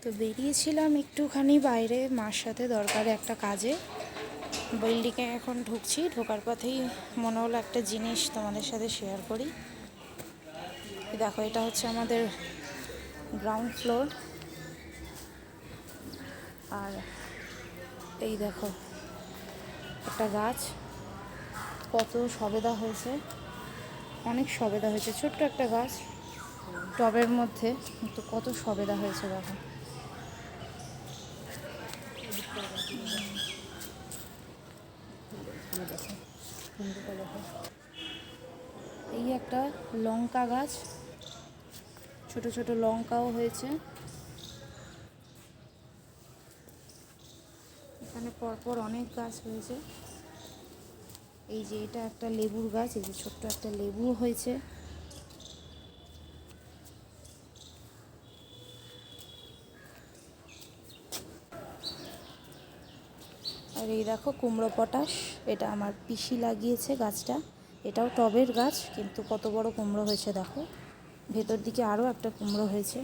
তো বেরিয়েছিলাম একটুখানি বাইরে মার সাথে দরকারে একটা কাজে। বিল্ডিংয়ে এখন ঢুকছি, ঢোকার পথেই মনে হলো একটা জিনিস তোমাদের সাথে শেয়ার করি। দেখো, এটা হচ্ছে আমাদের গ্রাউন্ড ফ্লোর। আর এই দেখো একটা গাছ, কত সবেদা হয়েছে, অনেক সবেদা হয়েছে। ছোট্ট একটা গাছ টবের মধ্যে, কিন্তু কত সবেদা হয়েছে দেখো। এই একটা লঙ্কা গাছ, ছোট ছোট লঙ্কাও হয়েছে এখানে পরপর অনেক গাছ হয়েছে। এই যে এটা একটা লেবুর গাছ, এই যে ছোট্ট একটা লেবু হয়েছে। আর এই দেখো কুমড়ো পটাশ, এটা আমার পিসি লাগিয়েছে গাছটা। এটাও টবের গাছ, কিন্তু কত বড় কুমড়ো হয়েছে দেখো। ভেতর দিকে আরও একটা কুমড়ো হয়েছে।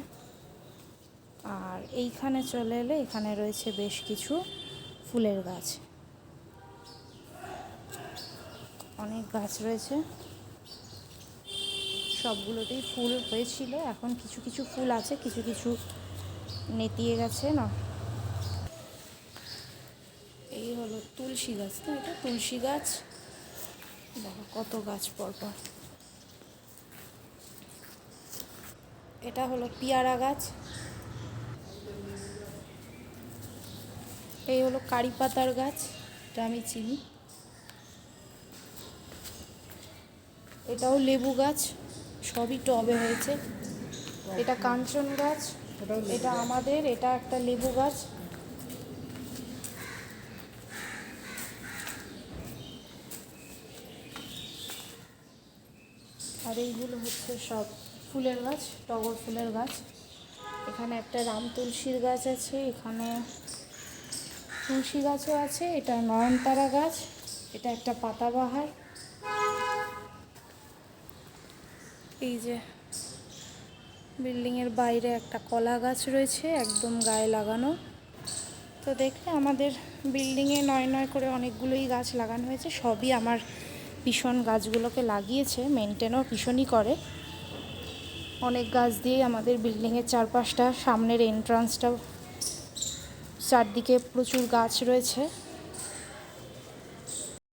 আর এইখানে চলে এলে এখানে রয়েছে বেশ কিছু ফুলের গাছ, অনেক গাছ রয়েছে। সবগুলোতেই ফুল হয়েছিল, এখন কিছু কিছু ফুল আছে, কিছু কিছু নেতিয়ে গেছে না। এই হলো তুলসী গাছ, না এটা তুলসী গাছ। দেখো কত গাছ পরপর। এটা হলো পেয়ারা গাছ। এই হলো কারি পাতার গাছ, এটা আমি চিনি। এটাও লেবু গাছ, সবই টবে হয়েছে। এটা কাঞ্চন গাছ, এটা আমাদের, এটা একটা লেবু গাছ। আর এইগুলো হচ্ছে সব ফুলের গাছ, টগর ফুলের গাছ। এখানে একটা রাম তুলসীর গাছ আছে, এখানে তুলসী গাছও আছে। এটা নয়নতারা গাছ, এটা একটা পাতাবাহার। এই যে বিল্ডিংয়ের বাইরে একটা কলা গাছ রয়েছে, একদম গায়ে লাগানো। তো দেখলে আমাদের বিল্ডিংয়ে নয় নয় করে অনেকগুলোই গাছ লাগানো হয়েছে। সবই আমার ভীষণ গাছগুলোকে লাগিয়েছে, মেনটেনও ভীষণই করে। অনেক গাছ দিয়েই আমাদের বিল্ডিংয়ের চারপাশটা, সামনের এন্ট্রান্সটা, চারদিকে প্রচুর গাছ রয়েছে।